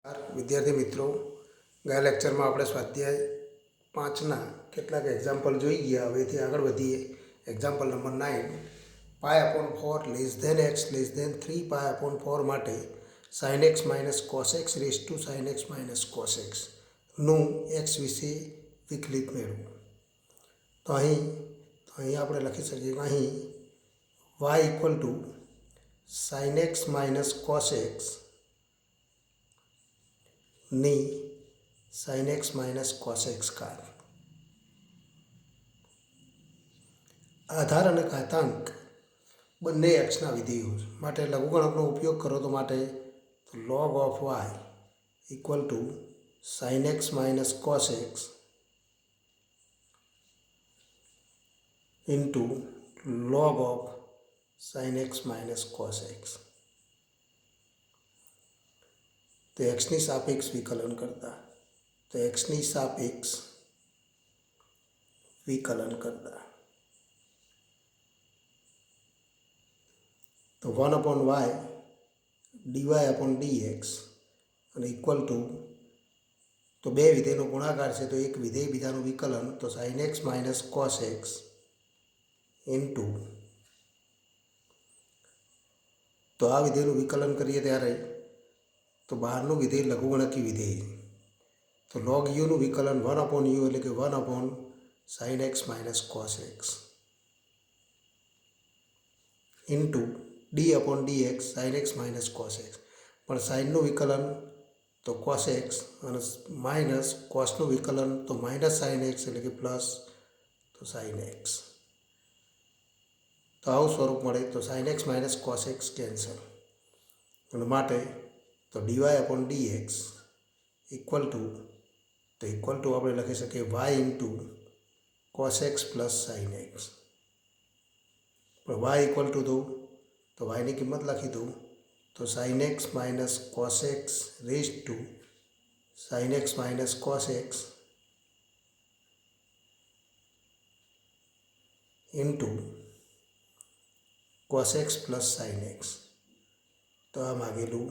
વિદ્યાર્થી મિત્રો, ગયા લેક્ચરમાં આપણે સ્વાધ્યાય 5ના કેટલાક એક્ઝામ્પલ જોઈ ગયા. હવેથી આગળ વધીએ. એક્ઝામ્પલ નંબર 9, π/4 x <3 π/4 માટે sin x - cos x sin x - cos x નું x વિશે વિકલિત મેળવો. તો અહીં આપણે લખી શકીએ કે અહીં y sin x - cos x ની sin x - cos x કાર. આધાર અને ઘાતાંક બંને એક્સના વિધેયો માટે લઘુગણકનો ઉપયોગ કરો. તો માટે log of y sin x - cos x into log of sin x - cos x. તો એક્સની સાપેક્ષ વિકલન કરતા તો 1/y dy/dx અને ઇક્વલ ટુ, તો બે વિધેયનો ગુણાકાર છે તો એક વિધેય બીજાનું વિકલન, તો sin x - cos x into, તો આ વિધેયનું વિકલન કરીએ ત્યારે તો બહારનું વિધેય લઘુગણકી વિધેય, તો log u નું વિકલન 1/u એટલે કે 1/sin x - cos x into d/dx sin x - cos x. પણ સાઇનનું વિકલન તો cos x અને માઇનસ કોસનું વિકલન તો માઇનસ sin x એટલે કે પ્લસ તો sin x. તો આવું સ્વરૂપ મળે. તો sin x - cos x cancel અને માટે તો dy/dx ઇક્વલ ટુ આપણે લખી શકીએ y into cos x plus sin x. પણ y ઇક્વલ ટુ તો yની કિંમત લખી દઉં તો sin x - cos x raise to sin x - cos x into cos x plus sin x. તો આ માગેલું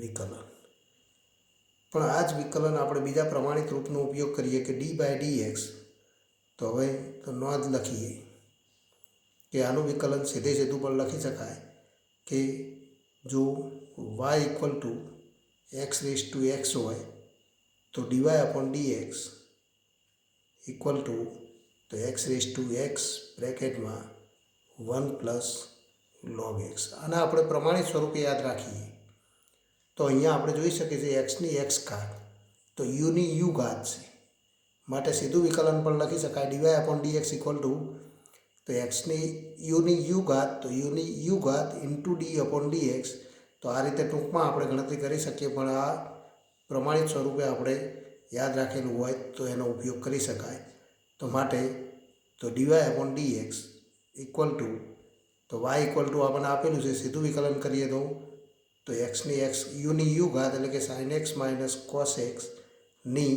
વિકલન. પણ આ જ વિકલન આપણે બીજા પ્રમાણિત રૂપનો ઉપયોગ કરીએ કે d/dx. તો હવે તો નોંધ લખીએ કે આનું વિકલન સીધું પણ લખી શકાય કે જો y ઇક્વલ ટુ x હોય તો dy/dx ઇક્વલ ટુ તો x બ્રેકેટમાં 1 પ્લસ log x. આને આપણે પ્રમાણિત સ્વરૂપે યાદ રાખીએ તો અહીંયા આપણે જોઈ શકીએ છીએ એક્સની એક્સ ઘાત તો યુની યુ ઘાત છે માટે સીધું વિકલન પણ લખી શકાય dy/dx ઇક્વલ ટુ તો એક્સની યુની યુ ઘાત તો યુની યુ ઘાત ઇન્ટુ d/dx. તો આ રીતે ટૂંકમાં આપણે ગણતરી કરી શકીએ. પણ આ પ્રમાણિત સ્વરૂપે આપણે યાદ રાખેલું હોય તો એનો ઉપયોગ કરી શકાય. તો માટે તો dy/dx ઇક્વલ ટુ તો y ઇક્વલ ટુ આપણને આપેલું છે, સીધું વિકલન કરીએ તો એક્સની એક્સ યુની યુ ઘાત એટલે કે sin x - cos x ની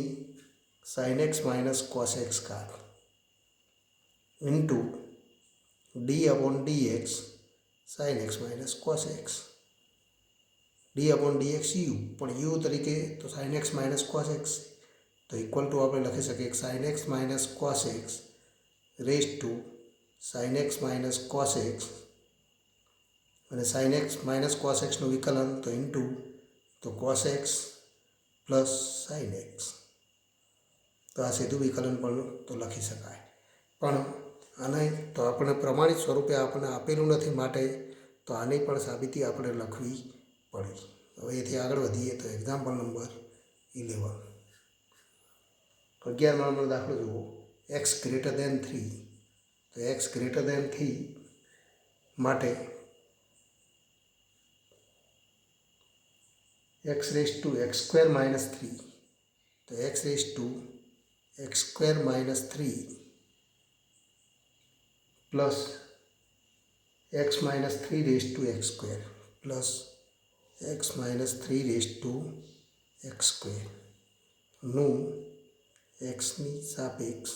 sin x - cos x ઘાત into d/dx sin x - cos x. d/dx u પણ u તરીકે તો sin x - cos x તો ઇક્વલ ટુ આપણે લખી શકીએ sin x - cos x raise to sin x - cos x અને sin x - cos x નું વિકલન તો ઇન્ટુ તો cos x plus sin x. તો આ સીધું વિકલન પણ તો લખી શકાય. પણ આને તો આપણે પ્રમાણિત સ્વરૂપે આપણને આપેલું નથી માટે તો આની પણ સાબિતી આપણે લખવી પડી. હવે એથી આગળ વધીએ તો એક્ઝામ્પલ નંબર 11. 11 નંબરનો દાખલો જુઓ. x > 3. તો x > 3 માટે x ⁻³ - 3 તો x ⁻³ - 3 plus x - 3x² plus x - 3x² નું એક્સની સાપેક્ષ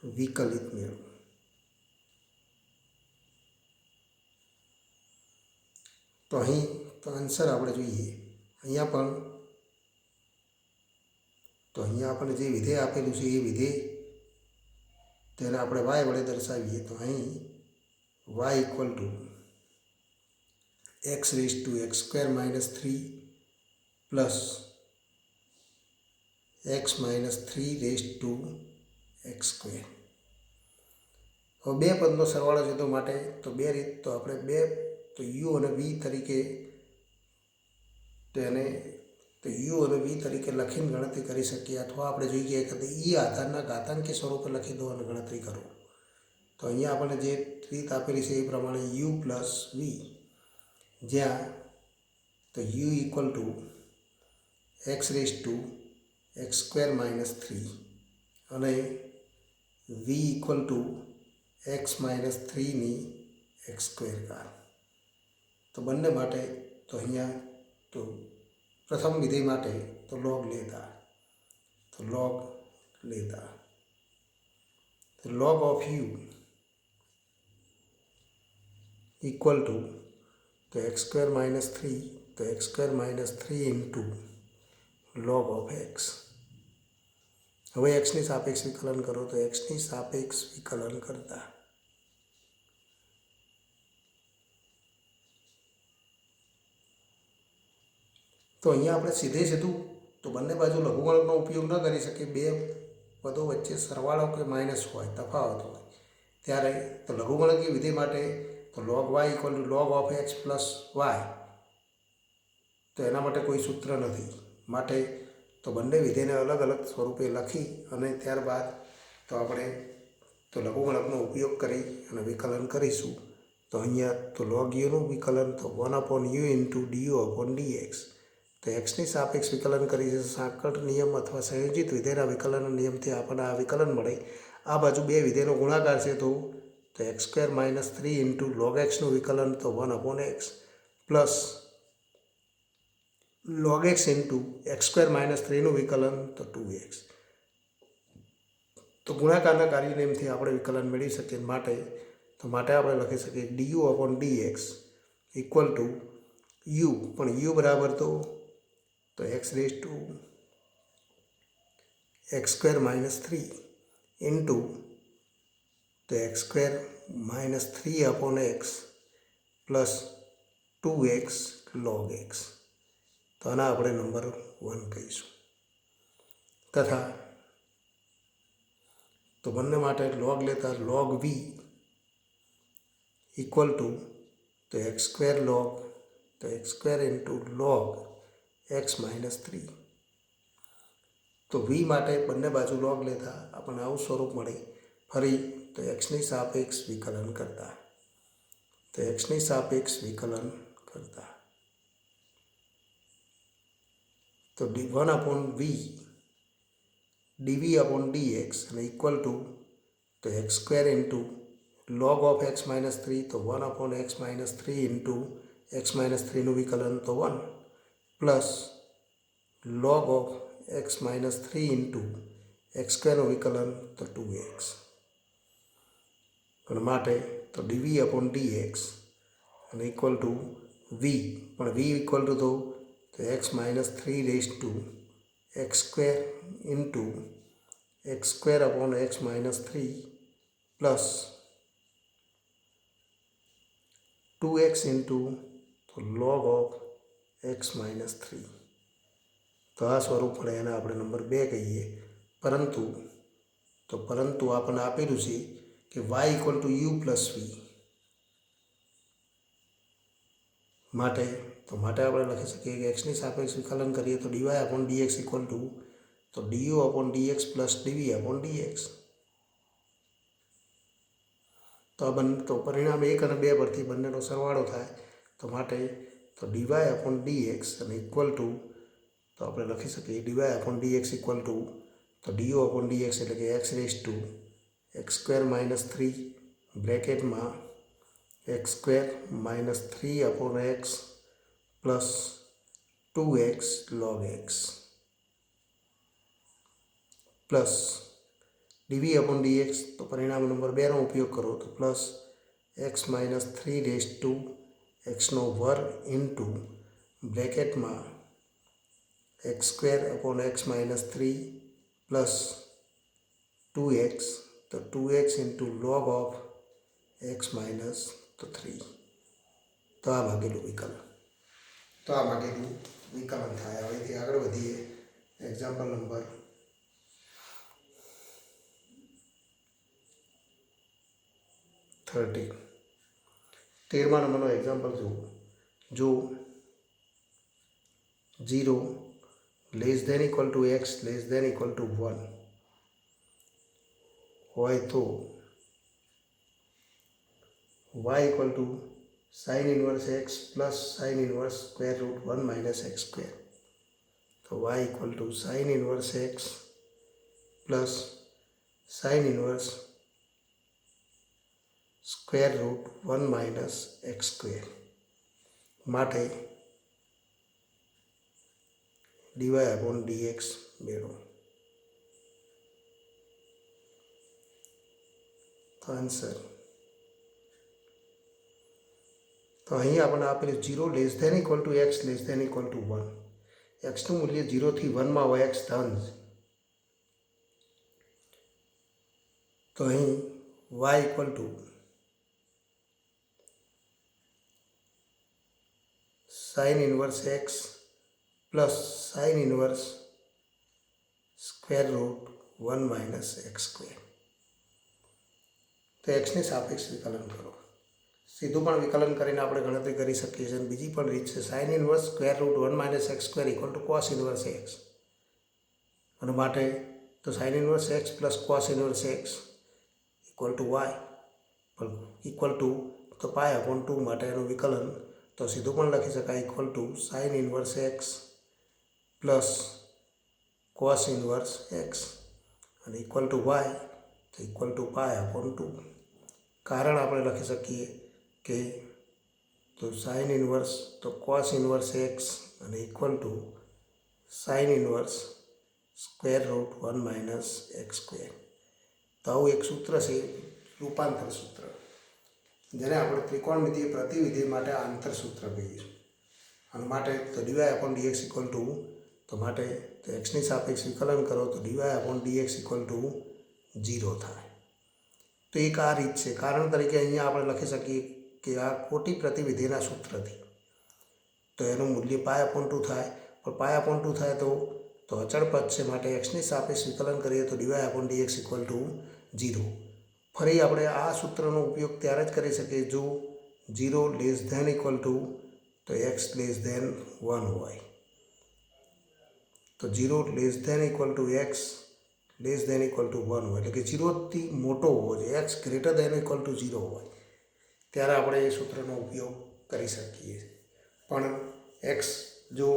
વિકલિત મેળવો. તો અહીં તો આન્સર આપણે જોઈએ અહીંયા પણ તો અહીંયા આપણને જે વિધેય આપેલું છે એ વિધેય તેને આપણે y વડે દર્શાવીએ તો અહીં y equal to x raise to x square minus 3 plus x minus 3 raise to x square. હવે બે પદનો સરવાળો છે તો માટે તો બે રીત તો આપણે બે તો u અને v તરીકે તેને તો u અને v તરીકે લખીને ગણતરી કરી શકીએ અથવા આપણે જોઈએ કે e આધારના ઘાતાંકી સ્વરૂપે લખી દો અને ગણતરી કરો. તો અહીંયા આપણને જે રીત આપેલી છે એ પ્રમાણે u પ્લસ v જ્યાં તો u equal to x raise to x square minus 3 અને v equal to x minus 3ની x સ્ક્વેર ઘાત. તો બંને માટે તો અહીંયા તો પ્રથમ વિધેય માટે તો log લેતા તો log of u equal to તો x સ્ક્વેર માઇનસ 3 તો x square minus 3 into log of x. હવે એક્સની સાપેક્ષ વિકલન કરો તો એક્સની સાપેક્ષ વિકલન કરતા તો અહીંયા આપણે સીધું તો બંને બાજુ લઘુગણકનો ઉપયોગ ન કરી શકીએ. બે પદો વચ્ચે સરવાળો કે માઇનસ હોય તફાવત હોય ત્યારે તો લઘુગણકીય વિધેય માટે તો log y equal two log of x plus y તો એના માટે કોઈ સૂત્ર નથી. માટે તો બંને વિધેયને અલગ અલગ સ્વરૂપે લખી અને ત્યારબાદ તો આપણે તો લઘુગણકનો ઉપયોગ કરી અને વિકલન કરીશું. તો અહીંયા તો log uનું વિકલન તો 1/u into du upon dx. તો એક્સની સાપેક્ષ વિકલન કરી છે સાંકળ નિયમ અથવા સંયોજિત વિધેયના વિકલન નિયમથી આપણને આ વિકલન મળે. આ બાજુ બે વિધેયનો ગુણાકાર છે તો x square minus 3 into log xનું વિકલન તો 1/x plus log x into x square minus 3નું વિકલન તો 2x. તો ગુણાકારના કાર્ય નિયમથી આપણે વિકલન મેળવી શકીએ. માટે આપણે લખી શકીએ du upon dx equal to u પણ u બરાબર તો x raise to x square minus 3 into તો x square minus 3 upon x plus 2x log x. તો આના આપણે નંબર 1 કહીશું. તથા તો બંને માટે log લેતા log v ઇક્વલ ટુ તો x સ્ક્વેર log તો x square into log x minus 3. તો v માટે બંને બાજુ log લેતા આપણને આવું સ્વરૂપ મળે. ફરી તો xની સાપેક્ષ વિકલન કરતા તો 1/v dv અપોન dx અને ઇક્વલ ટુ તો x square into log of x minus 3 તો 1/x minus 3 into x minus 3નું વિકલન તો 1 plus log of x minus 3 into x સ્ક્વેરનું વિકલન તો 2x. પણ માટે તો dv અપોન dx અને ઇક્વલ ટુ v પણ v ઇક્વલ ટુ તો x minus 3 raise to x square into x square upon x minus 3 plus 2x into તો log ઓફ x માઇનસ 3. તો આ સ્વરૂપ મળે એને આપણે નંબર 2 કહીએ. પરંતુ આપણને આપેલું છે કે y equal to u plus v. માટે આપણે લખી શકીએ કે એક્સની સાપેક્ષ વિકલન કરીએ તો dy upon dx equal to તો du upon dx plus dv upon dx. તો પરિણામ 1 અને 2 પરથી બંનેનો સરવાળો થાય. તો માટે તો dy અપોન dx અને ઇક્વલ ટુ તો આપણે લખી શકીએ dy upon dx equal to તો du અપોન dx એટલે કે x raise to x square minus 3 બ્રેકેટમાં x square minus 3 upon x plus 2x log x પ્લસ dv અપોન dx તો પરિણામ નંબર 2નો ઉપયોગ કરો તો plus x minus 3 raise to एक्सનો વર્ગ ઇન્ટુ બ્રેકેટમાં x square upon x minus 3 plus 2x तो 2x into log of x minus तो 3 तो आ भागेलू विकलन थाय। हवेथी आगळ वधीए। एक्जाम्पल नंबर 13 13मा नंबरनो एक्जाम्पल जो 0 less than equal to x less than equal to 1 होय तो y equal to sine inverse x plus sine inverse square root 1 minus x square. तो y equal to sine inverse x plus sine inverse square root 1 minus x square माटे dy upon dx मेळवो। तो answer तो अहीं आपणे आपेलुं 0 less than equal to x less than equal to 1 एक्सनुं मूल्य 0 थी 1 में होय एक्स धन तो अहीं y equal to sine inverse x plus sine inverse square root 1 minus x square. तो एक्स ने सापेक्ष विकलन करो। सीधुं पण विकलन करीने आपणे गणतरी करी सकीए छीए। बीजी पण रीत छे sine inverse square root 1 minus x square equal to cos inverse x अने माटे तो sine inverse x plus cos inverse x equal to y equal to तो पाई अपॉन 2 माटे एनुं विकलन तो सीधुं पण लखी शकाय equal to sine inverse x plus cos inverse x और इक्वल टू वाय तो इक्वल टू पाई अपॉन 2। कारण आपणे लखी सकीए कि तो साइन इनवर्स तो कॉस इनवर्स एक्स और equal to sine inverse square root 1 minus x square. तो आવું एक सूत्र है रूपांतर सूत्र जेने આપણે ત્રિકોણમિતિય પ્રતિવિધિ માટે આંતર સૂત્ર કહીએ અને માટે તો dy upon dx equal to तो माटे तो एक्स ની સાપેક્ષ વિકલન કરો તો dy upon dx equal to 0 थाय। तो एक आ रीत है। कारण तरीके अहींया આપણે લખી શકીએ कि आ खोटी प्रतिविधिना सूत्रथी तो एनुं मूल्य पाई अपॉन 2 थाय पर पाई अपॉन 2 थाय तो अचल पद है माटे एक्स ની સાપેક્ષ विकलन करीए तो dy upon dx equal to 0। फरी આપણે आ सूत्रનો उपयोग त्यारे ज करी सकीए जो 0 लेस देन इक्वल टू तो एक्स लेस देन 1 होय। तो 0 less than equal to x less than equal to 1 होय એટલે કે 0 થી મોટો હોવો જોઈએ x greater than equal to 0 होय त्यारे આપણે એ सूत्रનો उपयोग કરી શકીએ। પણ एक्स जो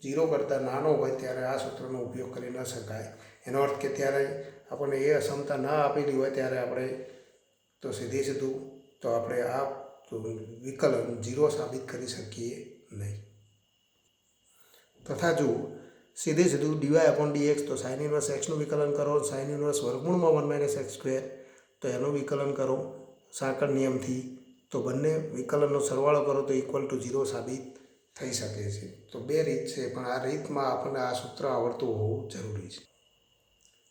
0 करता नानो होय त्यारे आ सूत्रનો उपयोग કરી ન શકાય। एनो अर्थ के त्यारे આપણને એ અસમતા ન આપેલી હોય ત્યારે આપણે તો સીધું તો આપણે આ વિકલન 0 સાબિત કરી શકીએ નહીં। તથા જો सीधे dy अपॉन dx तो साइन इनवर्स एक्स विकलन करो साइन इनवर्स वर्गमूल में 1 माइनस एक्स स्क्वेर तो एनु विकलन करो साकळ नियम थी तो बंने विकलननो सरवाळो करो तो इक्वल टू 0 साबित थई शके छे। तो बे रीत छे पण आ रीतमां आपणे आ सूत्र आवडतुं होवुं जरूरी छे।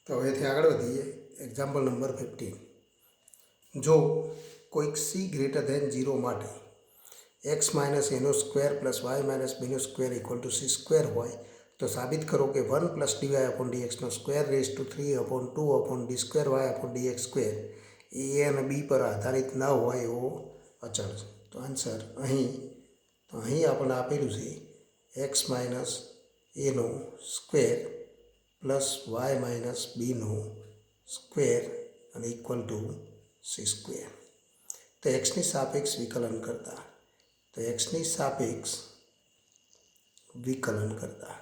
तो हवेथी आगळ वधीए। एक्जाम्पल नंबर 15 जो कोई c ग्रेटर देन 0 माटे एक्स माइनस एनो स्क्वेर प्लस वाय माइनस बीनो square equal to c square होय तो साबित करो कि 1 प्लस dy अपॉन dx नो square raise to 3 upon 2 upon d square y upon dx square a અને b पर आधारित न होय एवो अचल। तो आंसर अहीं आपणे आपेलुं छे एक्स माइनस ए नो square plus y minus b नो स्क्वेर અને इक्वल टू सी स्क्वेर। तो एक्स ની સાપેક્ષ વિકલન करता तो एक्स ની સાપેક્ષ વિકલન करता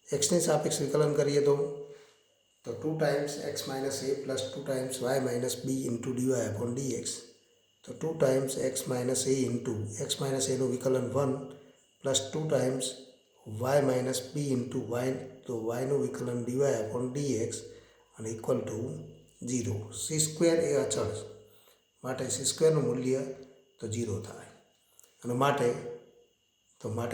एक्स ની સાપેક્ષ વિકલન કરીએ तो 2 times x minus a plus 2 times y minus b into d y upon d x तो 2 times x minus a into x minus a नो विकलन 1 plus 2 times y minus b into y तो y नो विकलन d y upon d x और equal to 0। C square a अचल માટે C સ્ક્વેરનું મૂલ્ય તો 0 થાય અને માટે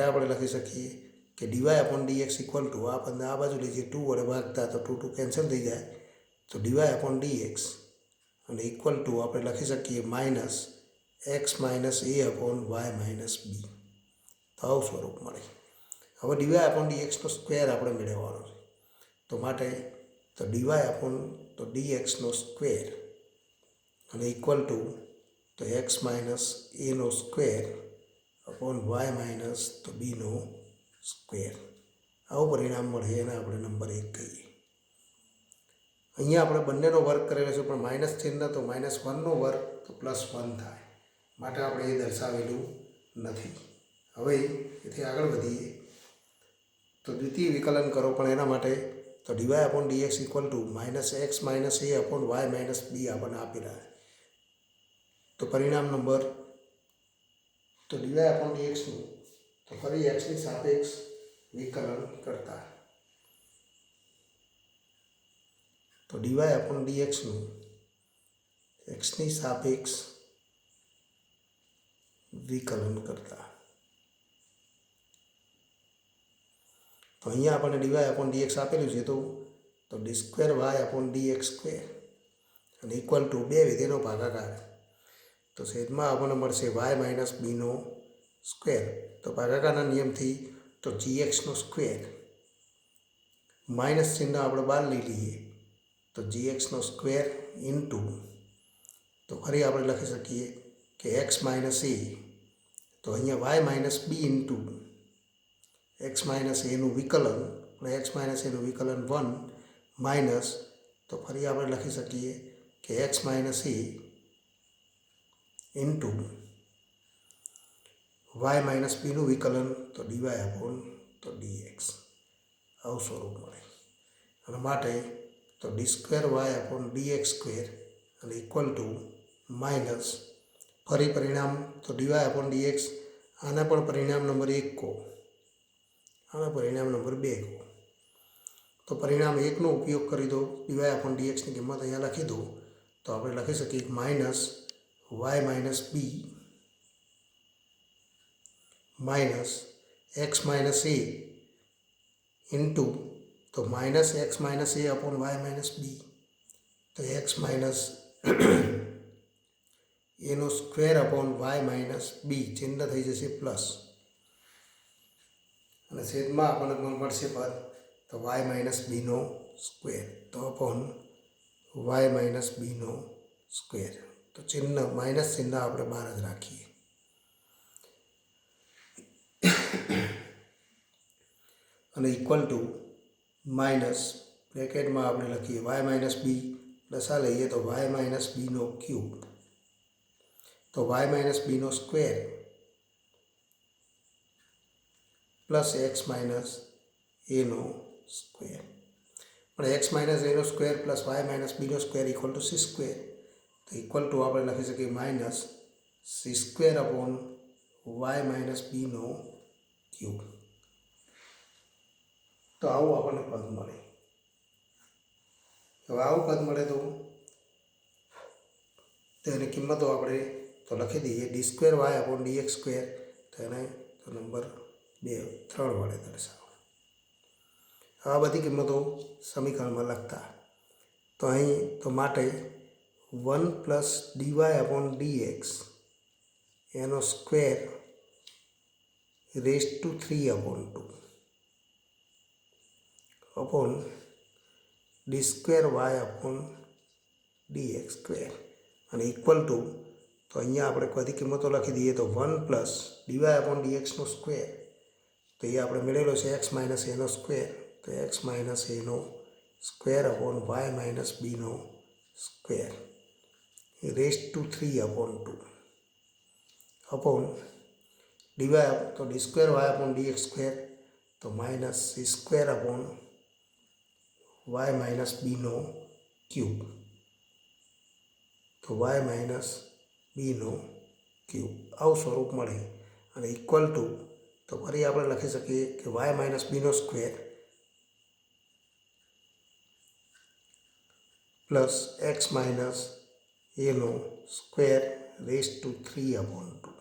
આપણે લખી શકીએ કે dy upon dx equal to આ બાજુ લઈ જઈએ 2 વડે ભાગતા તો 2 કેન્સલ થઈ જાય તો ડીવાય અપોન ડીએક્સ અને ઇક્વલ ટુ આપણે લખી શકીએ minus x minus a upon y minus બી. તો આવું સ્વરૂપ મળે. હવે ડીવાય અપોન ડીએક્સનો સ્ક્વેર આપણે મેળવવાનો છે તો માટે ડીવાય અપોન ડીએક્સનો સ્ક્વેર અને ઇક્વલ ટુ એક્સ માઇનસ એનો સ્ક્વેર અપોન વાય માઇનસ બીનો સ્ક્વેર. આવું પરિણામ મળે એને આપણે નંબર 1 કહીએ. અહીંયા આપણે બંનેનો વર્ગ કરેલો છે પણ માઇનસ ચિહ્ન તો -1નો વર્ગ તો +1 થાય માટે આપણે એ દર્શાવેલું નથી. હવે એથી આગળ વધીએ તો દ્વિતીય વિકલન કરો પણ એના માટે d y upon dx equal to -x minus a upon y minus b આપણને આપેલા. તો પરિણામ નંબર ડીવાય અપોન ડીએક્સનું ફરી એક્સની સાપેક્ષ વિકલન કરતા ડીવાય અપોન ડીએક્સનું એક્સની સાપેક્ષ વિકલન કરતા અહીંયા આપણને ડીવાય અપોન ડીએક્સ આપેલું છે તો d square y upon dx square અને ઇક્વલ ટુ 2 વિધેયનો ભાગાકાર તો છેદમાં આપણને મળશે વાય માઇનસ બીનો સ્ક્વેર. તો ભાગાકારના નિયમથી જીએક્સનો સ્ક્વેર માઇનસ ચિહ્ન આપણે બહાર લઈ લઈએ તો જીએક્સનો સ્ક્વેર ઇન્ટુ ફરી આપણે લખી શકીએ કે એક્સ માઇનસ એ તો અહીંયા વાય માઇનસ બી ઇન્ટુ એક્સ માઇનસ એનું વિકલન એક્સ માઇનસ એનું વિકલન 1 માઇનસ ફરી આપણે લખી શકીએ કે x minus a into y minus બીનું વિકલન ડીવાય અપોન ડીએક્સ. આવું સ્વરૂપ મળે અને માટે d square y upon dx square અને ઇક્વલ ટુ માઇનસ ફરી પરિણામ ડીવાય અપોન ડીએક્સ આના પણ પરિણામ નંબર 1 કહો આના પરિણામ નંબર 2 કહો. તો પરિણામ 1નો ઉપયોગ કરી દો ડીવાય અપોન ડીએક્સની કિંમત અહીંયા લખી દો તો આપણે લખી શકીએ minus Y minus B minus x minus a into minus x minus a upon y minus બી તો એક્સ માઇનસ એનો સ્ક્વેર અપોન વાય માઇનસ બી ચિહ્ન થઈ જશે પ્લસ અને છેદમાં આપણને મળશે પદ વાય માઇનસ બીનો સ્ક્વેર તો અપોન વાય માઇનસ બીનો સ્ક્વેર. તો ચિહ્ન માઇનસ ચિહ્ન આપણે બહાર જ રાખીએ અને ઇક્વલ ટુ માઇનસ બ્રેકેટમાં આપણે લખીએ વાય માઇનસ બી પ્લસ આ લઈએ તો વાય માઇનસ બીનો ક્યુબ તો વાય માઇનસ બીનો સ્ક્વેર પ્લસ એક્સ માઇનસ એનો સ્ક્વેર પણ એક્સ માઇનસ એનો સ્ક્વેર પ્લસ વાય માઇનસ બીનો square equal to c square તો ઇક્વલ ટુ આપણે લખી શકીએ minus c square upon y minus બીનો ક્યુબ. તો આવું આપણને પદ મળે. હવે આવું પદ મળે તો તેની કિંમતો આપણે લખી દઈએ d square y upon dx square તો એને નંબર 3 વડે દર્શાવો. આ બધી કિંમતો સમીકરણમાં લખતા તો અહીં માટે 1 પ્લસ ડીવાય અપોન ડીએક્સ એનો square raise to 3 upon 2 upon d square y upon dx square અને ઇક્વલ ટુ અહીંયા આપણે બધી કિંમતો લખી દઈએ તો 1 પ્લસ ડીવાય અપોન ડીએક્સનો સ્ક્વેર તો એ આપણે મેળવેલો છે એક્સ માઇનસ એનો સ્ક્વેર તો એક્સ માઇનસ એનો સ્ક્વેર અપોન વાય માઇનસ બીનો square raise to 3 upon 2 upon d y d square y upon dx square તો minus c square upon y minus બીનો ક્યુબ તો વાય માઇનસ બીનો ક્યુબ આવું સ્વરૂપ મળે અને ઇક્વલ ટુ ફરી આપણે લખી શકીએ કે વાય માઇનસ બીનો સ્ક્વેર પ્લસ એક્સ માઇનસ એનો સ્ક્વેર રેસ ટુ 3/2.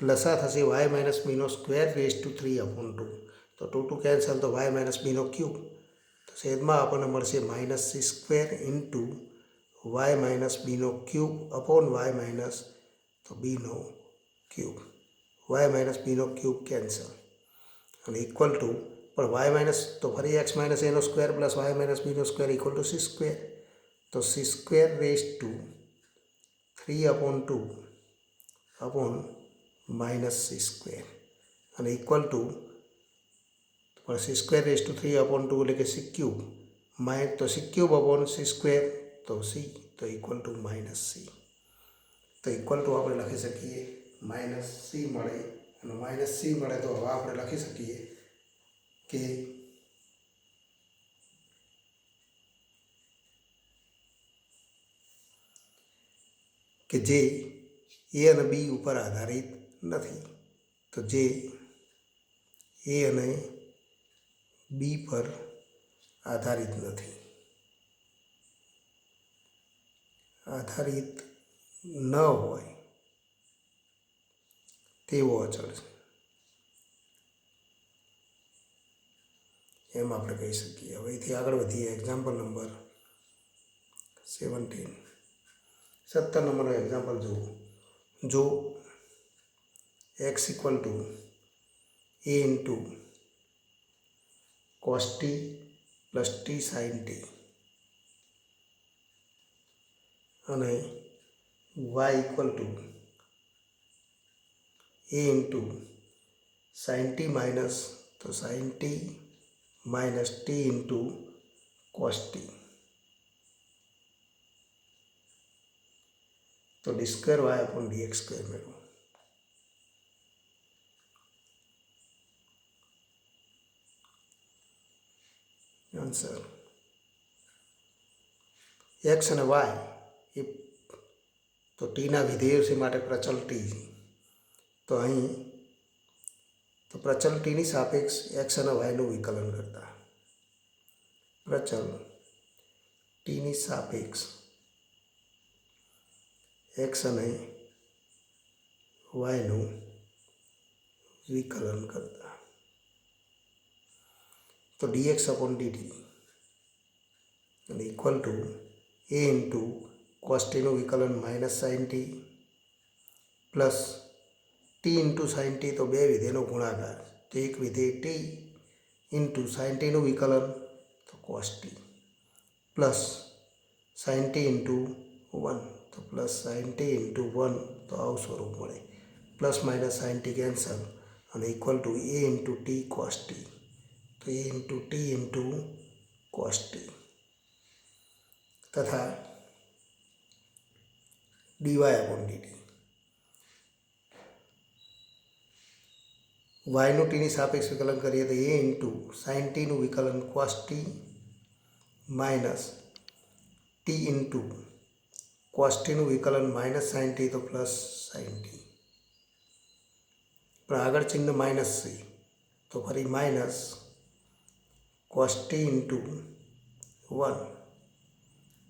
લસા થશે વાય માઇનસ બીનો સ્ક્વેર રેસ ટુ 3/2. તો 2 2 કેન્સલ, તો વાય માઇનસ બીનો ક્યુબ. તો છેદમાં આપણને મળશે minus c square into y minus બીનો ક્યુબ અપોન વાય માઇનસ તો બીનો ક્યુબ. વાય માઇનસ બીનો ક્યુબ કેન્સલ અને ઇક્વલ ટુ, પણ વાય માઇનસ તો ફરી એક્સ માઇનસ એનો સ્ક્વેર પ્લસ વાય માઇનસ બીનો square equal to c square. તો c square raise to 3/2 upon minus c square અને ઇક્વલ ટુ, પણ સી સ્ક્વેર રેસ ટુ 3/2 એટલે કે સી ક્યુબ તો c cube upon C square તો C, તો equal to minus C. તો equal to આપણે લખી શકીએ માઇનસ સી મળે, અને માઇનસ સી મળે તો હવે આપણે લખી શકીએ કે જે એ અને બી ઉપર આધારિત નથી. તો જે એ અને બી પર આધારિત નથી, આધારિત ન હોય તેવો અચળ છે એમ આપણે કહી શકીએ. હવે એથી આગળ વધીએ. એક્ઝામ્પલ નંબર 17 નંબરનો એક્ઝામ્પલ જુઓ. જો x equal to a into cos t plus t sine t અને y equal to a into sine t minus તો sine t minus t into cos t, તો d square y upon d x square મેળવો. Answer x અને y એ તો ટીના વિધેયો છે, માટે પ્રચલ ટી. તો અહીં તો પ્રચલ ટીની સાપેક્ષ એક્સ અને વાયનું વિકલન કરતા પ્રચલ ટીની સાપેક્ષ એક્સ અને વાયનું વિકલન કરતા, તો ડીએક્સ અપોન ડીટી અને equal to a into cos ટીનું વિકલન minus sine t plus t into sine t, તો બે વિધેયનો ગુણાકાર, તો એક વિધેય ટી ઇન્ટુ સાઇન ટીનું વિકલન તો cos t plus sine t into 1 તો પ્લસ સાઇન ટી ઇન્ટુ 1, તો આવું સ્વરૂપ મળે. Plus minus sine t cancel અને equal to a into t cos t, તો a into t into cos t તથા ડીવાય અપોન ડીટી. વાયનું ટીની સાપેક્ષ વિકલન કરીએ તો એ ઇન્ટુ સાઇન ટીનું વિકલન cos t minus t into cos ટીનું વિકલન માઇનસ સાઇન ટી તો પ્લસ સાઇન ટી, પણ આગળ ચિહ્ન માઇનસ છે તો ફરી માઇનસ કોસ ટી ઇન્ટુ 1.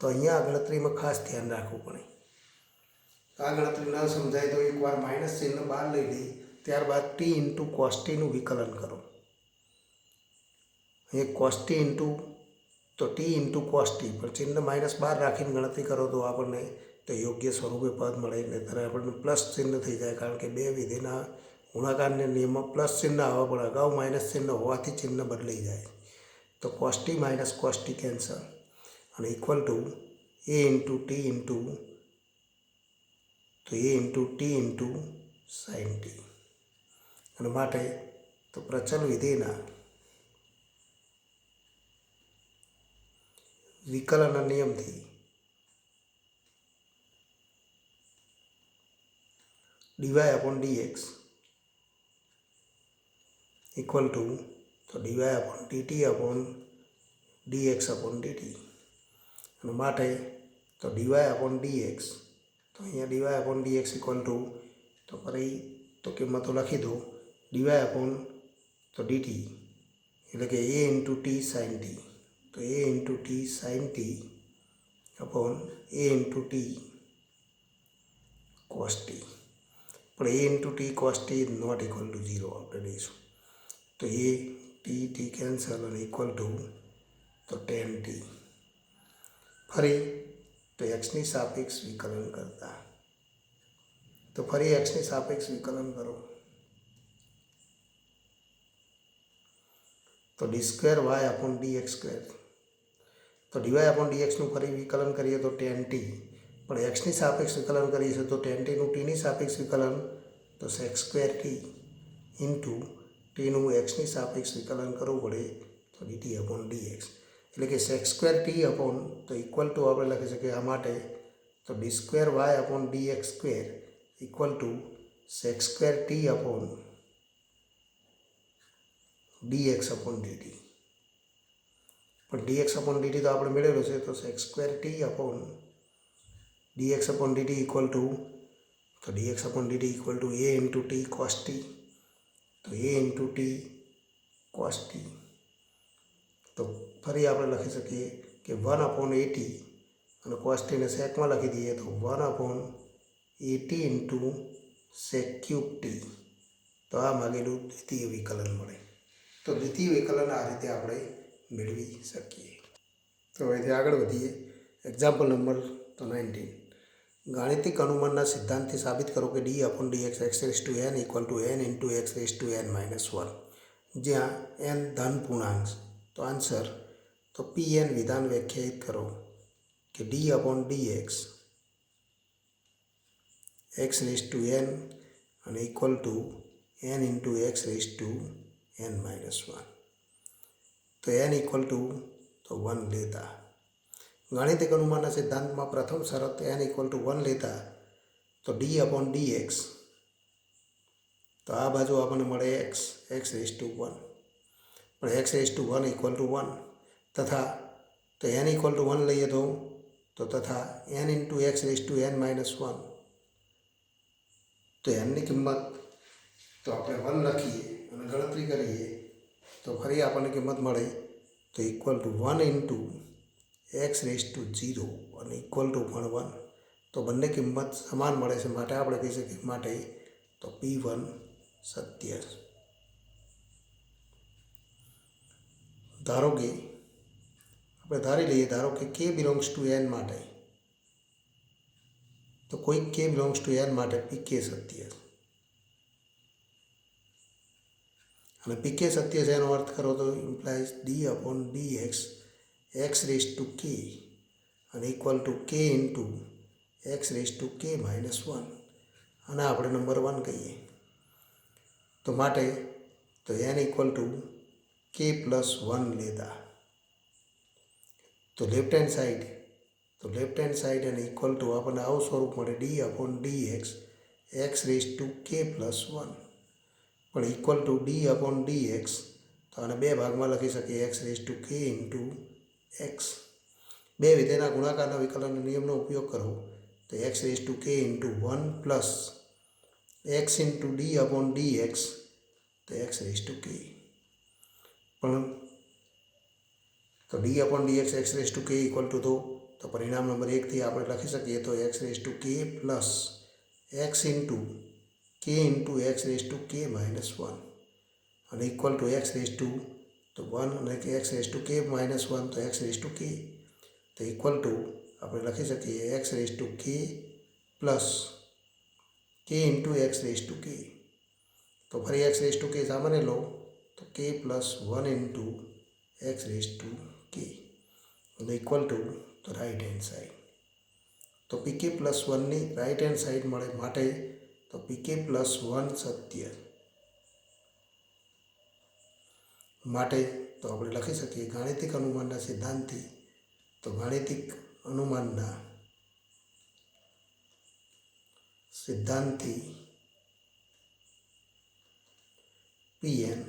તો અહીંયા આ ગણતરીમાં ખાસ ધ્યાન રાખવું પડે. આ ગણતરી ન સમજાય તો એકવાર માઇનસ ચિહ્ન બહાર લઈ લઈ, ત્યારબાદ ટી ઇન્ટુ કોસ ટીનું વિકલન કરો. અહીંયા કોસ ટી ઇન્ટુ તો ટી ઇન્ટુ કોસ ટી, પણ ચિહ્ન માઇનસ બહાર રાખીને ગણતરી કરો તો આપણને તો યોગ્ય સ્વરૂપે પદ મળે. નહીંતર આપણને પ્લસ ચિહ્ન થઈ જાય, કારણ કે બે વિધેયના ગુણાકારને નિયમમાં પ્લસ ચિહ્ન આવવા પડે. અગાઉ માઇનસ ચિહ્ન હોવાથી ચિહ્ન બદલાઈ જાય. તો cos t minus cos t cancel અને equal to a into t into તો a into t into sine t, અને માટે તો પ્રચલ વિધેયના વિકલનના નિયમથી d y upon dx equal to તો DY upon d t upon d x upon d t, અને માટે તો ડીવાય અપોન ડીએક્સ, તો અહીંયા d y upon dx equal to તો ફરી તો કિંમતો લખી દો. ડીવાય અપોન તો ડીટી એટલે કે a into t sine t, તો a into t sine t upon a into t cos t, પણ a into t cos t is not equal to 0 આપણે લઈશું. તો એ ટી ટી કેન્સલ અને equal to તો ten t. ફરી તો એક્સની સાપેક્ષ વિકલન કરતા, તો ફરી એક્સની સાપેક્ષ વિકલન કરો તો d square y upon d x square, તો ડીવાય અપોન ડીએક્સનું ફરી વિકલન કરીએ તો ટેન ટી, પણ એક્સની સાપેક્ષ વિકલન કરીએ તો ટેન ટીનું ટીની સાપેક્ષ વિકલન તો સેક સ્ક્વેર ટી ઇન્ટુ ટીનું એક્સની સાપેક્ષ વિકલન કરવું પડે તો ડીટી અપોન ડીએક્સ, એટલે કે સેક સ્ક્વેર ટી અપોન તો ઇક્વલ ટુ આપણે લખી શકીએ આ માટે તો d square y upon d x square equal to sec square t upon dx upon dt. પણ dx અપોન dt તો આપણે મેળવેલું છે, તો sec square t upon dx upon dt equal to તો dx upon dt equal to a into t cos t, તો a into t cos t. તો ફરી આપણે લખી શકીએ કે 1 અપોન એટી અને કોસ ટીને સેકમાં લખી દઈએ તો 1 upon a t into sec cube t. તો આ માગેલું દ્વિતીય વિકલન મળે. તો દ્વિતીય વિકલન આ રીતે આપણે મેળવી શકીએ. તો અહીંથી આગળ વધીએ. એક્ઝામ્પલ નંબર તો 19. ગાણિતિક અનુમાનના સિદ્ધાંતથી સાબિત કરો કે d upon d x x raise to n equal to n into x raise to n minus 1, જ્યાં એન ધન પૂર્ણાંક. તો આન્સર તો પી એન વિધાન વ્યાખ્યાયિત કરો કે d upon d x x raise to n અને equal to n into x raise to n minus 1. તો એન ઇક્વલ ટુ તો 1 લેતા ગાણિતિક અનુમાનના સિદ્ધાંતમાં પ્રથમ શરત એન ઇક્વલ ટુ 1 લેતા તો ડી અપોન ડી એક્સ, તો આ બાજુ આપણને મળે એક્સ એક્સ રેસ ટુ 1, પણ x raise two 1 equal two 1 તથા તો એન ઇક્વલ ટુ 1 લઈએ તો તથા n into x raise to n minus 1. તો એનની કિંમત તો આપણે 1 લખીએ અને ગણતરી કરીએ તો ફરી આપણને કિંમત મળે તો equal two 1 into x raise two 0 અને ઇક્વલ ટુ પણ 1. તો બંને કિંમત સમાન મળે છે, માટે આપણે કહી શકીએ માટે તો P1 સત્ય. ધારો કે આપણે ધારી લઈએ, ધારો કે કે બિલોંગ્સ ટુ એન માટે, તો કોઈ કે બિલોંગ્સ ટુ એન માટે પીકે સત્ય, અને પીકે સત્ય છે એનો અર્થ કરો તો implies d upon d x x raise to k અને equal to k into x raise to k minus 1, અને આપણે નંબર 1 કહીએ. તો માટે તો n equal to k plus 1 લેતા તો લેફ્ટ હેન્ડ સાઈડ અને ઇક્વલ ટુ આપણને આવું સ્વરૂપ મળે d upon d x x raise to k plus 1, પણ equal to D upon d x તો આને બે ભાગમાં લખી શકીએ x raise to k into x. બે વિધેયના ગુણાકારના વિકલન નિયમનો ઉપયોગ કરો તો x raise to k into 1 plus x into D upon d x તો એક્સ રેસ ટુ કે, પણ તો D upon d x x raise to કે ઇક્વલ ટુ તો પરિણામ નંબર 1થી આપણે લખી શકીએ તો x raise to k plus x into x raise to k minus 1 અને equal to x raise two તો 1 અને x raise to k minus 1 તો એક્સ રેસ ટુ કે, તો ઇક્વલ ટુ આપણે લખી શકીએ x raise to k plus કે ઇન્ટુ એક્સ રેસ ટુ કે. તો ફરી એક્સ રેસ ટુ કે સામાન્ય લો તો k plus 1 into x raise to k અને ઇક્વલ ટુ તો રાઇટ હેન્ડ સાઈડ. તો પીકે પ્લસ 1ની રાઇટ હેન્ડ સાઈડ મળે માટે તો પીકે પ્લસ 1 સત્ય, માટે તો આપણે લખી શકીએ ગાણિતિક અનુમાનના સિદ્ધાંતથી, તો ગાણિતિક અનુમાનના સિદ્ધાંતથી Pn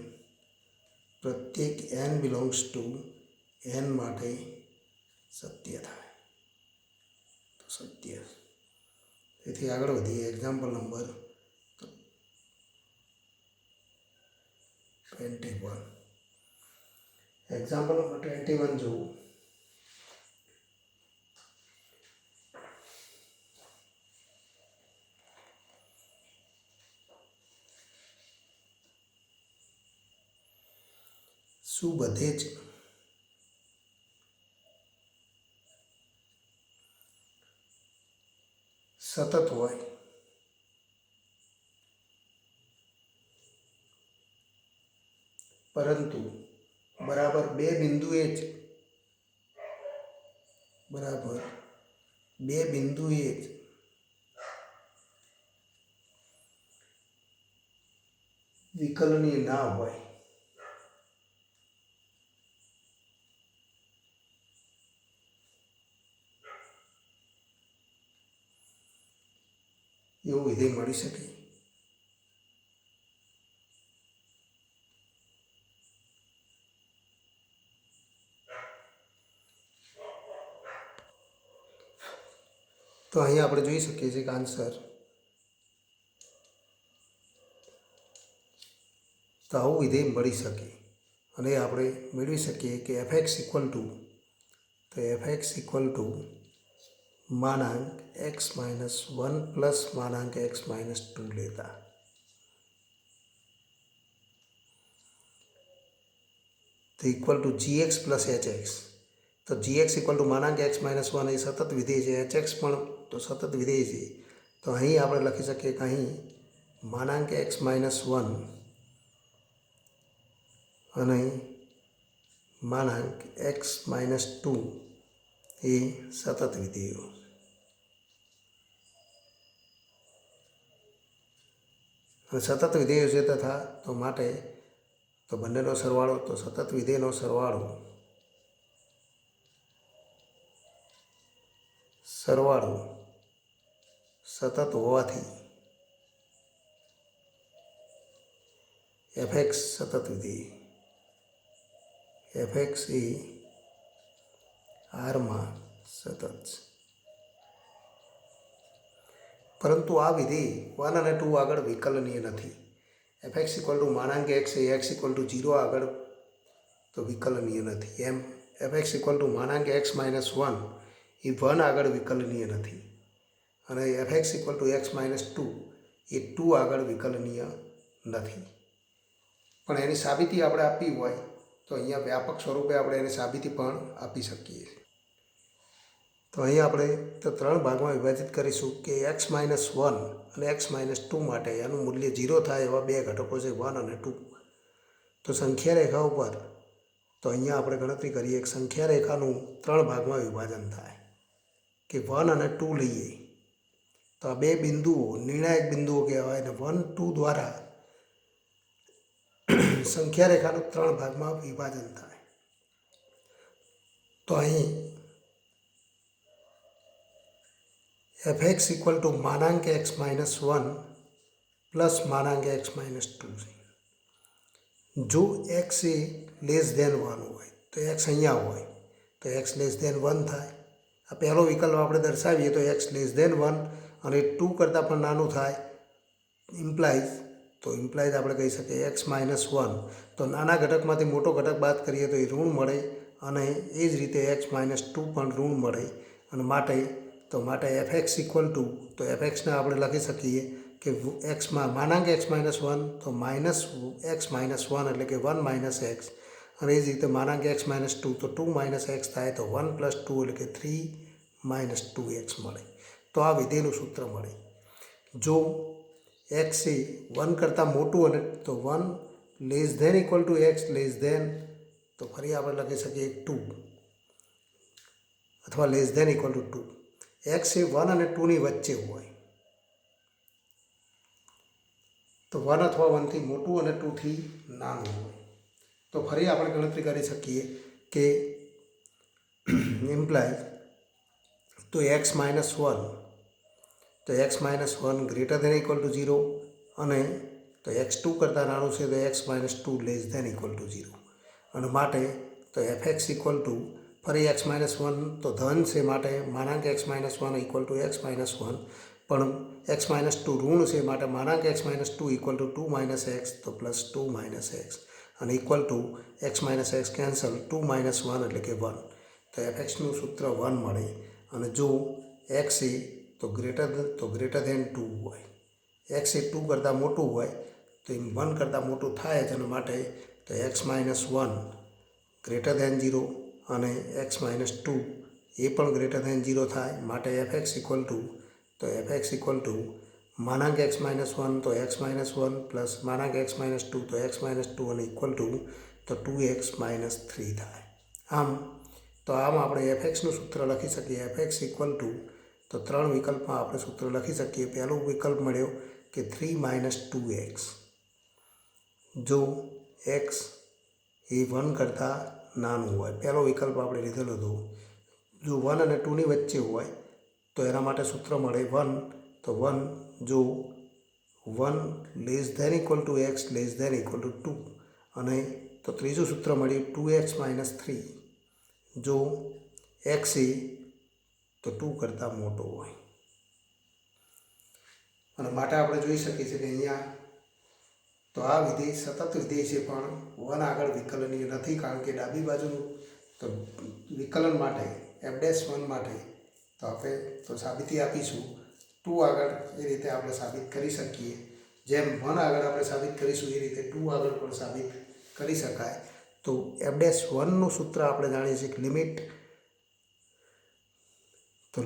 પ્રત્યેક n બિલોંગ્સ ટુ n માટે સત્ય થાય. તો સત્ય. તેથી આગળ વધીએ. Example number 21. એક્ઝામ્પલ નંબર 21 જુઓ. શું બધે જ સતત હોય, પરંતુ બરાબર બે બિંદુએ જ વિકલનીય ના હોય, એવું વિધેય મળી શકે. તો અહીંયા આપણે જોઈ શકીએ છીએ કે આન્સર તો આવું વિધેય મળી શકે અને આપણે મેળવી શકીએ કે fx ઇક્વલ ટુ માનાંક x માઇનસ 1 પ્લસ માનાંક x માઇનસ 2 લેતા તો equal to gx plus hx. તો gx ઇક્વલ ટુ માનાંક x માઇનસ 1 એ સતત વિધેય છે, hx પણ તો સતત વિધેય છે. તો અહીં આપણે લખી શકીએ કે અહીં માનાંક x માઇનસ 1 અને માનાંક x માઇનસ 2 એ સતત વિધેયો. અને સતત વિધેયો છે તથા તો માટે તો બંનેનો સરવાળો તો સતત વિધેયનો સરવાળો સતત હોવાથી fx સતત વિધેય fx એ આરમાં સતત છે. પરંતુ આ વિધેય 1 અને 2 આગળ વિકલનીય નથી. fx ઇક્વલ ટુ માનાંક x એ x ઇક્વલ ટુ 0 આગળ તો વિકલનીય નથી. એમ fx ઇક્વલ ટુ માનાંક x માઇનસ 1 એ 1 આગળ વિકલનીય નથી અને fx equal to x minus 2 એ 2 આગળ વિકલનીય નથી. પણ એની સાબિતી આપણે આપવી હોય તો અહીંયા વ્યાપક સ્વરૂપે આપણે એની સાબિતી પણ આપી શકીએ. તો અહીંયા આપણે તો 3 ભાગમાં વિભાજિત કરીશું કે x માઇનસ 1 અને x માઇનસ 2 માટે એનું મૂલ્ય 0 થાય એવા બે ઘટકો છે 1 અને 2. તો સંખ્યા રેખા ઉપર તો અહીંયા આપણે ગણતરી કરીએ કે સંખ્યા રેખાનું 3 ભાગમાં વિભાજન થાય કે 1 અને 2 લઈએ તો આ બે બિંદુઓ નિર્ણાયક બિંદુઓ કહેવાય અને 1, 2 દ્વારા સંખ્યા રેખાનું 3 ભાગમાં વિભાજન થાય. તો અહીં fx ઇક્વલ ટુ માનાંક x માઇનસ 1 પ્લસ માનાંક x માઇનસ 2 છે. જો x એ લેસ ધેન 1 હોય તો x અહીંયા હોય તો x લેસ ધેન 1 થાય. આ પહેલો વિકલ્પ આપણે દર્શાવીએ તો x લેસ ધેન 1 અને 2 કરતાં પણ નાનું થાય ઇમ્પ્લાઇઝ આપણે કહી શકીએ x માઇનસ 1. તો નાના ઘટકમાંથી મોટો ઘટક બાદ કરીએ તો એ ઋણ મળે અને એ જ રીતે x માઇનસ 2 પણ ઋણ મળે અને માટે fx ઇક્વલ ટુ તો fxને આપણે લખી શકીએ કે એક્સમાં માનાંક x માઇનસ 1 તો માઇનસ x માઇનસ 1 એટલે કે 1 માઇનસ x અને એ જ રીતે માનાંક x માઇનસ 2 તો 2 માઇનસ x થાય તો 1 પ્લસ 2 એટલે કે 3 માઇનસ 2x મળે. તો આ વિધેયનું સૂત્ર મળે. જો x એ 1 કરતાં મોટું અને તો 1 less than equal to x less than તો ફરી આપણે લખી શકીએ 2 અથવા less than equal to 2. x એ 1 અને 2ની વચ્ચે હોય તો 1 અથવા 1થી મોટું અને 2થી નાનું હોય તો ફરી આપણે ગણતરી કરી શકીએ કે ઇમ્પ્લાય તો x માઇનસ 1 તો x minus 1 greater than equal to 0 અને તો x 2 કરતાં નાનું છે તો x minus 2 less than equal to 0 અને માટે તો fx ઇક્વલ ટુ ફરી x માઇનસ 1 તો ધન છે માટે માનાંક x minus 1 equal to x minus 1 પણ x માઇનસ 2 ઋણ છે માટે માનાંક x minus 2 equal to 2 minus x તો પ્લસ 2 માઇનસ x અને equal to x minus x cancel 2 minus 1 એટલે કે 1. તો fxનું સૂત્ર 1 મળે અને જો x એ તો ગ્રેટર ધેન 2 હોય x એ 2 કરતાં મોટું હોય તો 1 કરતાં મોટું થાય જ અને માટે તો x-1 ગ્રેટર ધેન 0 અને x-2 એ પણ ગ્રેટર ધેન 0 થાય. માટે fx ઇક્વલ ટુ માનાંક x-1 તો x-1 પ્લસ માનાંક x-2 તો x-2 અને ઇક્વલ ટુ તો 2x-3 થાય. આમ આપણે fxનું સૂત્ર લખી શકીએ. fx ઇક્વલ ટુ તો 3 વિકલ્પમાં આપણે સૂત્ર લખી શકીએ. પહેલો વિકલ્પ મળ્યો કે 3 - 2x. જો x એ 1 કરતાં નાનું હોય, પહેલો વિકલ્પ આપણે લીધેલો હતો. જો 1 અને 2ની વચ્ચે હોય તો એના માટે સૂત્ર મળે 1. તો 1 જો 1 less than equal to x less than equal to 2. અને તો ત્રીજું સૂત્ર મળ્યું 2x-3 જો x એ તો 2 કરતાં મોટો હોય. અને માટે આપણે જોઈ શકીએ છીએ કે અહીંયા તો આ વિધેય સતત વિધેય છે, પણ 1 આગળ વિકલનીય નથી, કારણ કે ડાબી બાજુનું તો વિકલન માટે f'1 માટે તો આપણે તો સાબિતી આપીશું 2 આગળ એ રીતે આપણે સાબિત કરી શકીએ. જેમ 1 આગળ આપણે સાબિત કરીશું એ રીતે 2 આગળ પણ સાબિત કરી શકાય. તો f'1નું સૂત્ર આપણે જાણીએ છીએ કે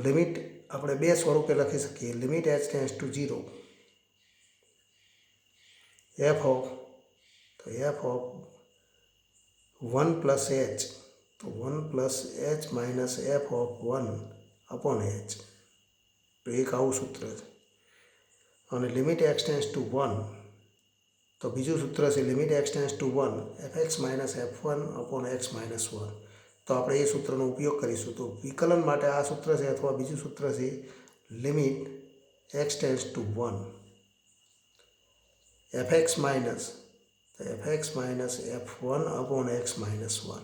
લિમિટ આપણે બે સ્વરૂપે લખી શકીએ. Limit h tends to 0 f of 1 plus h તો 1 plus h minus f of 1 upon h. તો એક આવું સૂત્ર છે. અને લિમિટ x ટેન્ડ્સ ટુ 1 તો બીજું સૂત્ર છે limit x tends to 1 fx minus f1 upon x minus 1. તો આપણે એ સૂત્રનો ઉપયોગ કરીશું. તો વિકલન માટે આ સૂત્ર છે, અથવા બીજું સૂત્ર છે limit x tends to 1 fx minus f1 upon x minus 1.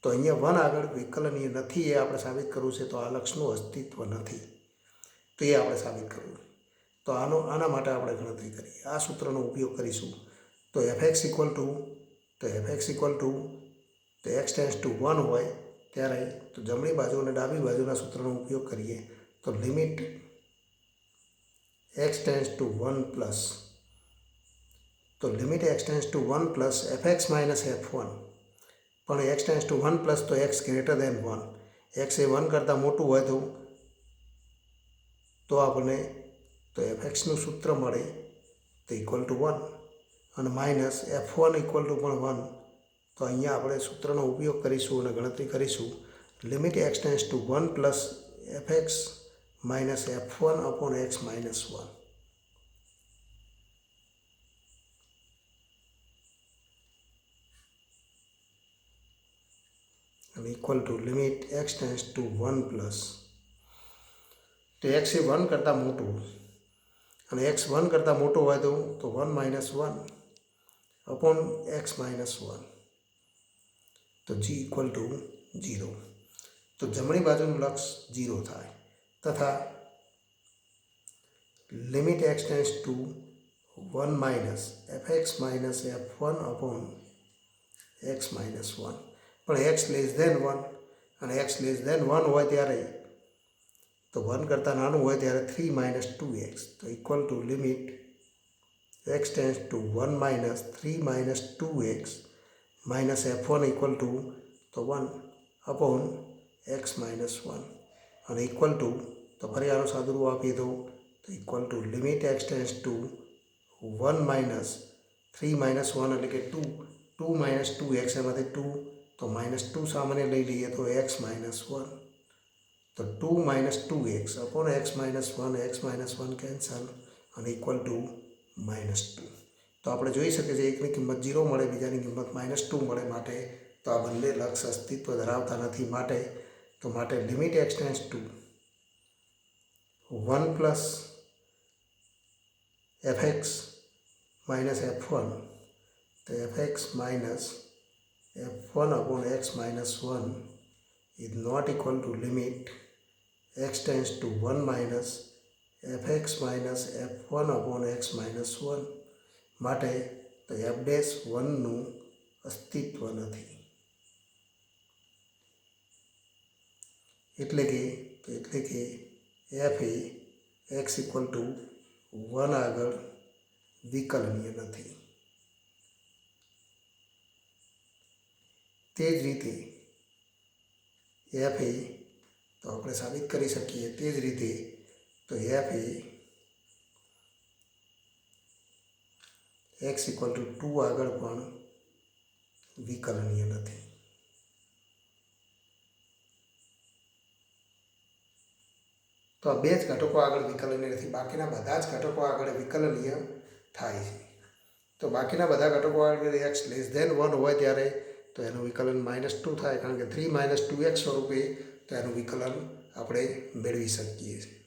તો અહીંયા 1 આગળ વિકલનીય નથી એ આપણે સાબિત કરવું છે. તો આ લક્ષનું અસ્તિત્વ નથી, તો એ આપણે સાબિત કરવું છે. તો આના માટે આપણે ગણતરી કરીએ. આ સૂત્રનો ઉપયોગ કરીશું. તો fx ઇક્વલ ટુ તો x ટેન્ડ્સ ટુ 1 હોય ત્યારે તો જમણી બાજુ અને ડાબી બાજુના સૂત્રનો ઉપયોગ કરીએ. તો limit x tends to 1 plus fx minus f1. પણ x ટેન્ડ્સ ટુ 1 પ્લસ તો x ગ્રેટર ધેન 1. x એ 1 કરતાં મોટું હોય તો આપણને તો fxનું સૂત્ર મળે તો ઇક્વલ ટુ 1 અને માઇનસ f1 ઇક્વલ ટુ પણ 1. તો અહીંયા આપણે સૂત્રનો ઉપયોગ કરીશું અને ગણતરી કરીશું. Limit x tends to 1 plus fx minus f1 upon x minus 1 અને equal two limit x tends to 1 plus તો x એ 1 કરતાં મોટું અને x 1 કરતાં મોટો હોય તો 1 માઇનસ 1 અપોન x માઇનસ 1 તો g ઇક્વલ ટુ 0. તો જમણી બાજુનું લક્ષ 0 થાય. તથા limit x tends to 1 minus fx minus f1 upon x minus 1. પણ x લેસ ધેન 1 અને x લેસ ધેન 1 હોય ત્યારે તો 1 કરતાં નાનું હોય ત્યારે 3 માઇનસ 2x તો equal two limit x tends to 1 minus 3 minus 2x minus f1 equal to તો 1 અપોન x માઇનસ 1 અને ઇક્વલ ટુ તો ફરી આનું સાદુરૂપ આપીએ તો equal two limit x tends to 1 minus 3 minus 1 એટલે કે 2 માઇનસ 2x એમાંથી 2 તો માઇનસ 2 સામાન્ય લઈ લઈએ તો x માઇનસ 1 તો 2 minus 2x upon x minus 1 cancel અને ઇક્વલ ટુ માઇનસ 2. તો આપણે જોઈ શકીએ છીએ એકની કિંમત 0 મળે, બીજાની કિંમત માઇનસ 2 મળે. માટે તો આ બંને લક્ષ અસ્તિત્વ ધરાવતા નથી. માટે limit x tends to 1 plus fx minus f1 તો fx minus f1 upon x minus 1 is not equal to limit x tends to 1 minus fx minus f1 upon x minus 1. માટે તો f'1નું અસ્તિત્વ નથી. એટલે કે f એ x ઇક્વલ ટુ 1 આગળ વિકલનીય નથી. તે જ રીતે એફ એ તો આપણે સાબિત કરી શકીએ તે જ રીતે તો એફ એ x = 2 આગળ પણ વિકલનીય નથી. તો આ બે જ ઘટકો આગળ વિકલનીય નથી, બાકીના બધા જ ઘટકો આગળ વિકલનીય થાય છે. તો બાકીના બધા ઘટકો આગળ x <1 હોય ત્યારે તો એનું વિકલન -2 થાય, કારણ કે 3 - 2x સ્વરૂપે તો એનું વિકલન આપણે મેળવી શકીએ છીએ.